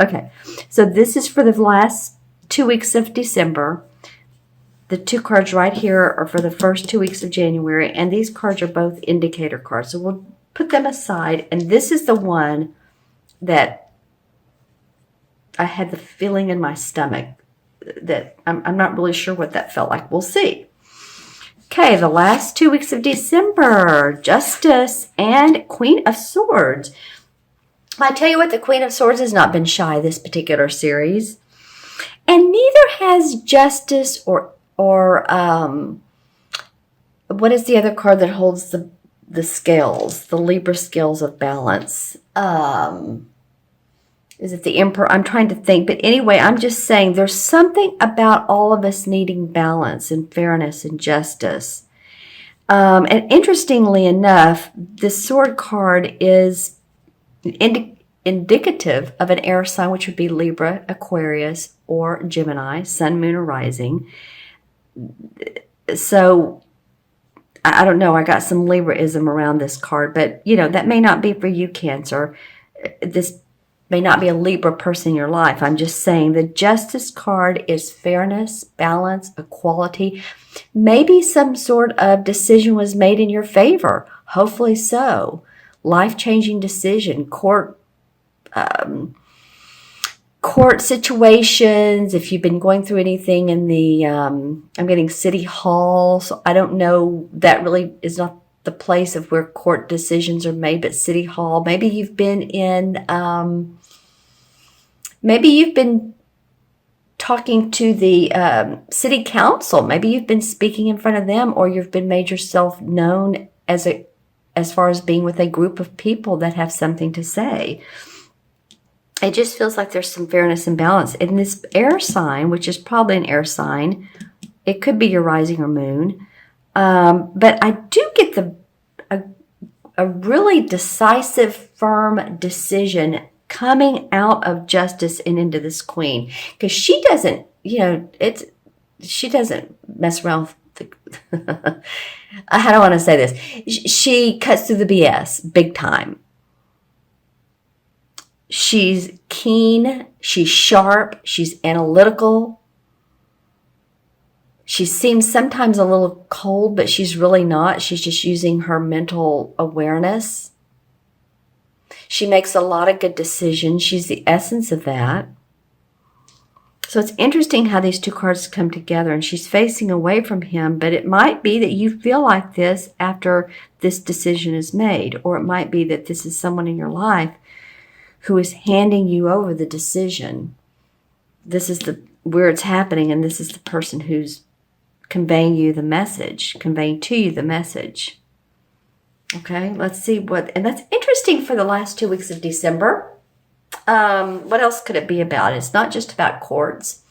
Okay, so this is for the last 2 weeks of December. The two cards right here are for the first 2 weeks of January, and these cards are both indicator cards. So we'll put them aside, and this is the one that I had the feeling in my stomach that I'm not really sure what that felt like. We'll see. Okay, the last 2 weeks of December, Justice and Queen of Swords. I tell you what, the Queen of Swords has not been shy this particular series. And neither has Justice or what is the other card that holds the scales, the Libra scales of balance? Is it the Emperor? I'm trying to think. But anyway, I'm just saying there's something about all of us needing balance and fairness and justice. And interestingly enough, the sword card is indicative of an air sign, which would be Libra, Aquarius, or Gemini, Sun, Moon, or Rising. So I don't know. I got some Libraism around this card, but that may not be for you, Cancer. This may not be a Libra person in your life. I'm just saying the Justice card is fairness, balance, equality. Maybe some sort of decision was made in your favor. Hopefully so. Life-changing decision, court situations, if you've been going through anything in the, I'm getting city hall, so I don't know, that really is not the place of where court decisions are made, but city hall. Maybe you've been in, maybe you've been talking to the city council. Maybe you've been speaking in front of them, or you've been made yourself known as far as being with a group of people that have something to say. It just feels like there's some fairness and balance. In this air sign, which is probably an air sign, it could be your rising or moon. But I do get a really decisive, firm decision coming out of Justice and into this Queen. Because she doesn't, she doesn't mess around with how do I want to say this? She cuts through the BS big time. She's keen, she's sharp, she's analytical. She seems sometimes a little cold, but she's really not. She's just using her mental awareness. She makes a lot of good decisions. She's the essence of that. So it's interesting how these two cards come together, and she's facing away from him, but it might be that you feel like this after this decision is made, or it might be that this is someone in your life who is handing you over the decision. This is where it's happening, and this is the person who's conveying to you the message. Okay, let's see and that's interesting for the last 2 weeks of December. What else could it be about? It's not just about courts.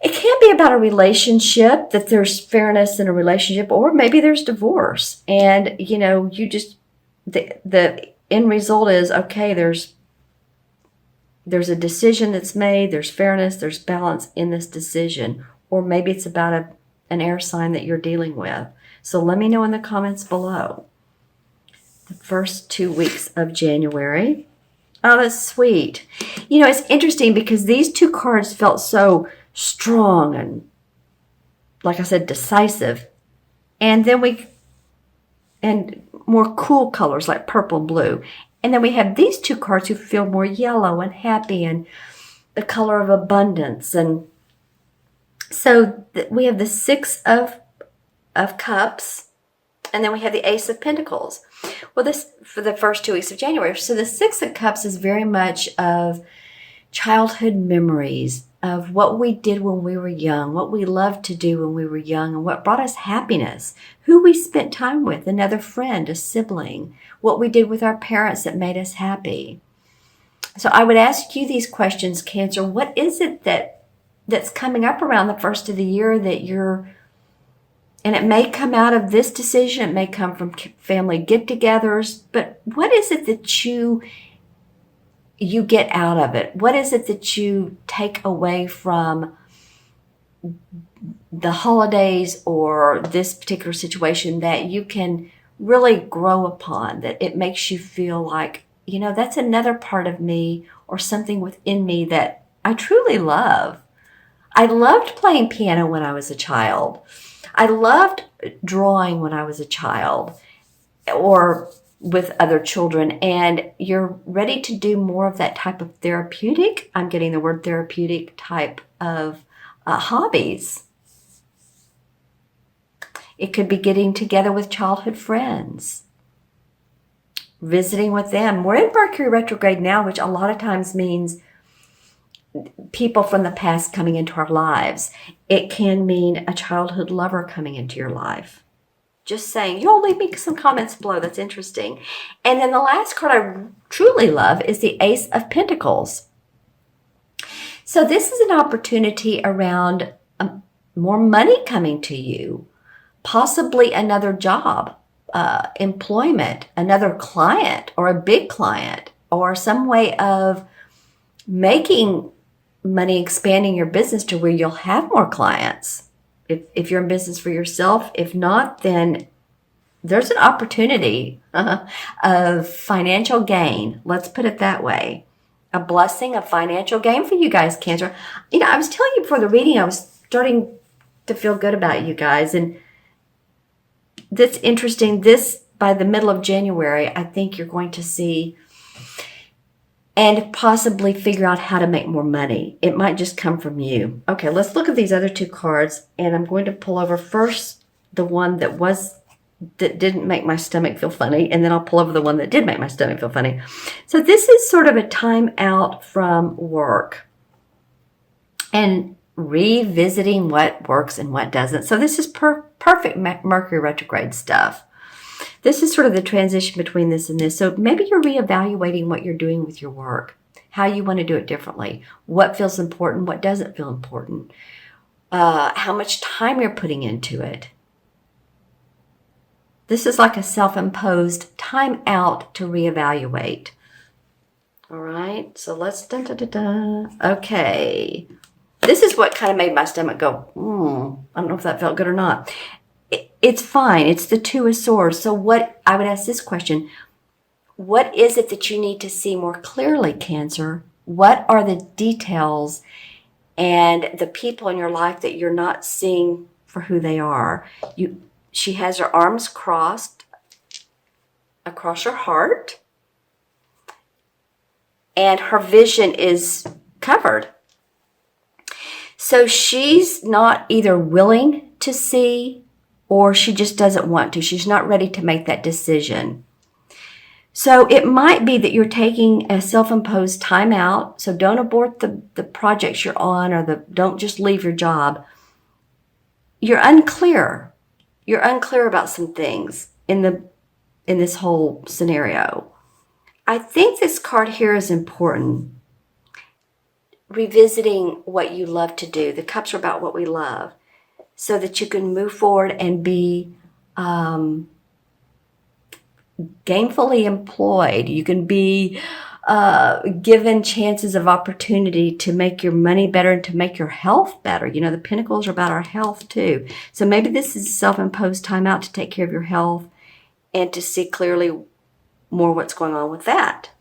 It can be about a relationship, that there's fairness in a relationship, or maybe there's divorce. And, you just, the end result is, okay, there's a decision that's made, there's fairness, there's balance in this decision. Or maybe it's about an air sign that you're dealing with. So let me know in the comments below. The first 2 weeks of January. Oh, that's sweet. It's interesting because these two cards felt so strong and, like I said, decisive. And then and more cool colors like purple and blue. And then we have these two cards who feel more yellow and happy and the color of abundance. And so we have the Six of Cups, and then we have the Ace of Pentacles. Well, this for the first 2 weeks of January. So the Six of Cups is very much of childhood memories of what we did when we were young, what we loved to do when we were young, and what brought us happiness, who we spent time with, another friend, a sibling, what we did with our parents that made us happy. So I would ask you these questions, Cancer. What is it that's coming up around the first of the year that and it may come out of this decision, it may come from family get-togethers, but what is it that you get out of it? What is it that you take away from the holidays or this particular situation that you can really grow upon, that it makes you feel like, that's another part of me, or something within me that I truly love. I loved playing piano when I was a child. I loved drawing when I was a child or with other children. And you're ready to do more of that type of therapeutic, I'm getting the word therapeutic type of hobbies. It could be getting together with childhood friends, visiting with them. We're in Mercury retrograde now, which a lot of times means people from the past coming into our lives. It can mean a childhood lover coming into your life. Just saying. You'll leave me some comments below. That's interesting. And then the last card I truly love is the Ace of Pentacles. So this is an opportunity around more money coming to you, possibly another job, employment, another client or a big client, or some way of making money, expanding your business to where you'll have more clients. If you're in business for yourself, if not, then there's an opportunity of financial gain. Let's put it that way. A blessing of financial gain for you guys, Cancer. I was telling you before the reading, I was starting to feel good about you guys. And that's interesting. This, by the middle of January, I think you're going to see and possibly figure out how to make more money. It might just come from you. Okay, let's look at these other two cards. And I'm going to pull over first the one that didn't make my stomach feel funny, and then I'll pull over the one that did make my stomach feel funny. So this is sort of a time out from work and revisiting what works and what doesn't. So this is perfect Mercury retrograde stuff. This is sort of the transition between this and this. So maybe you're reevaluating what you're doing with your work, how you want to do it differently, what feels important, what doesn't feel important, how much time you're putting into it. This is like a self-imposed time out to reevaluate. All right, so let's, okay. This is what kind of made my stomach go, I don't know if that felt good or not. It's fine. It's the Two of Swords. So what, I would ask this question, what is it that you need to see more clearly, Cancer? What are the details and the people in your life that you're not seeing for who they are? She has her arms crossed across her heart, and her vision is covered. So she's not either willing to see or she just doesn't want to. She's not ready to make that decision. So it might be that you're taking a self-imposed time out. So don't abort the projects you're on, or don't just leave your job. You're unclear. You're unclear about some things in this whole scenario. I think this card here is important. Revisiting what you love to do. The cups are about what we love, so that you can move forward and be gainfully employed. You can be given chances of opportunity to make your money better and to make your health better. The Pentacles are about our health too. So maybe this is self-imposed time out to take care of your health and to see clearly more what's going on with that.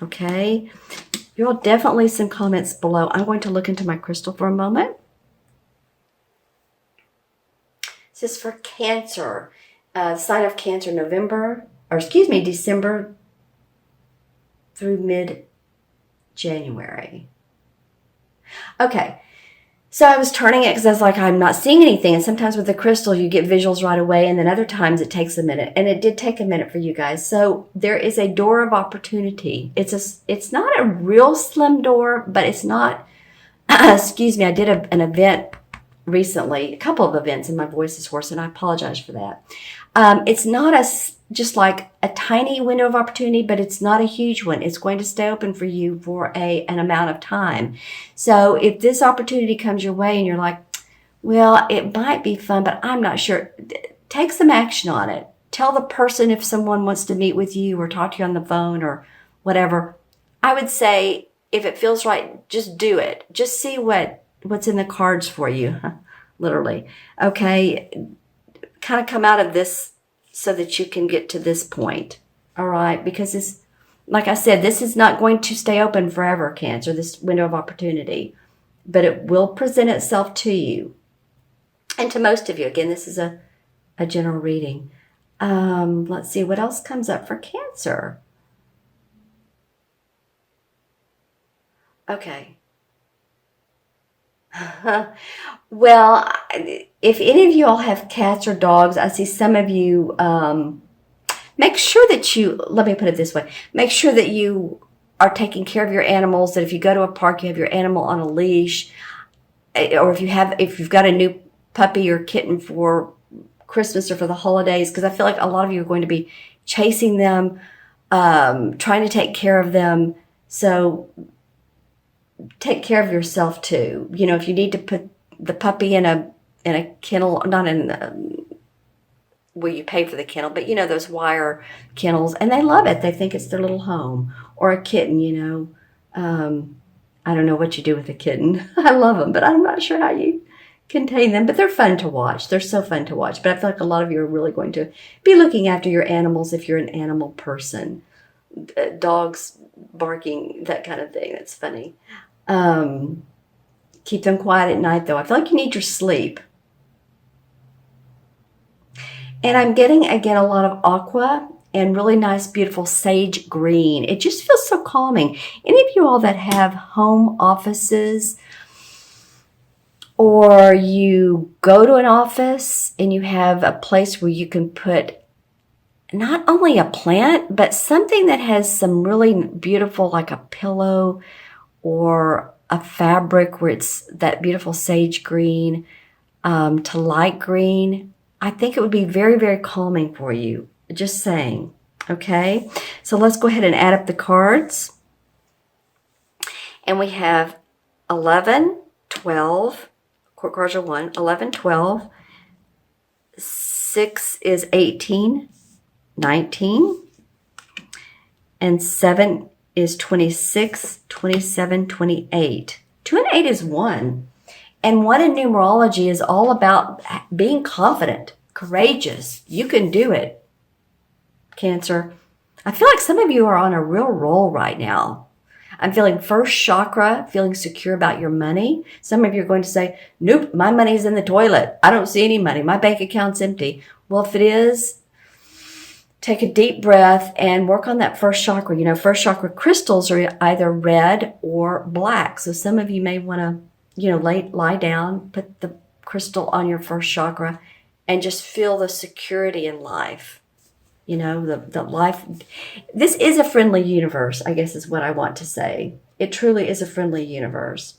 Okay. You'll definitely some comments below. I'm going to look into my crystal for a moment. This is for Cancer. Sign of Cancer, December through mid-January. Okay. So I was turning it because I was like, I'm not seeing anything. And sometimes with the crystal, you get visuals right away. And then other times it takes a minute. And it did take a minute for you guys. So there is a door of opportunity. It's not a real slim door, but it's not, excuse me, I did an event recently, a couple of events, and my voice is hoarse, and I apologize for that. It's not just like a tiny window of opportunity, but it's not a huge one. It's going to stay open for you for an amount of time. So if this opportunity comes your way and you're like, well, it might be fun, but I'm not sure, take some action on it. Tell the person if someone wants to meet with you or talk to you on the phone or whatever. I would say if it feels right, just do it. Just see what's in the cards for you, literally. Okay, kind of come out of this so that you can get to this point. All right, because Like I said, this is not going to stay open forever, Cancer, this window of opportunity, but it will present itself to you. And to most of you, again, this is a general reading. Let's see what else comes up for Cancer. Okay. Well, if any of you all have cats or dogs, I see some of you, make sure that let me put it this way, make sure that you are taking care of your animals, that if you go to a park, you have your animal on a leash, or if you've got a new puppy or kitten for Christmas or for the holidays, because I feel like a lot of you are going to be chasing them, trying to take care of them. So take care of yourself too. You know, if you need to put the puppy in a kennel, not in where you pay for the kennel, but you know, those wire kennels, and they love it. They think it's their little home. Or a kitten, you know. I don't know what you do with a kitten. I love them, but I'm not sure how you contain them. But they're fun to watch. They're so fun to watch. But I feel like a lot of you are really going to be looking after your animals if you're an animal person. Dogs barking, that kind of thing. That's funny. Keep them quiet at night, though. I feel like you need your sleep. And I'm getting, again, a lot of aqua and really nice, beautiful sage green. It just feels so calming. Any of you all that have home offices, or you go to an office and you have a place where you can put not only a plant, but something that has some really beautiful, like a pillow or a fabric where it's that beautiful sage green to light green, I think it would be very, very calming for you. Just saying. Okay, so let's go ahead and add up the cards. And we have 11, 12. Court cards are 1. 11, 12. 6 is 18, 19. And 7 is 26, 27, 28. 2 and 8 is 1. And 1 in numerology is all about being confident, courageous. You can do it, Cancer. I feel like some of you are on a real roll right now. I'm feeling first chakra, feeling secure about your money. Some of you are going to say, nope, my money's in the toilet. I don't see any money. My bank account's empty. Well, if it is, take a deep breath and work on that first chakra. You know, first chakra crystals are either red or black. So some of you may want to, you know, lie down, put the crystal on your first chakra, and just feel the security in life. You know, the life. This is a friendly universe, I guess is what I want to say. It truly is a friendly universe.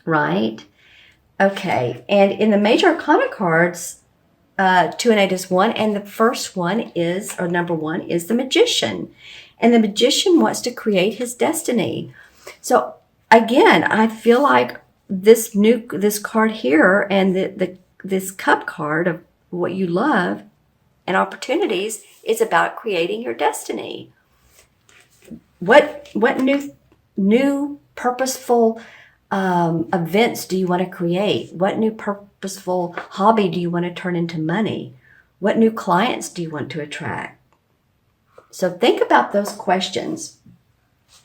Right? Okay. And in the major arcana cards, 2 and 8 is 1. And the first one is, or number 1, is the Magician. And the Magician wants to create his destiny. So again, I feel like this card here and this Cup card of what you love and opportunities is about creating your destiny. What new purposeful events do you want to create? What new purposeful hobby do you want to turn into money? What new clients do you want to attract? So think about those questions.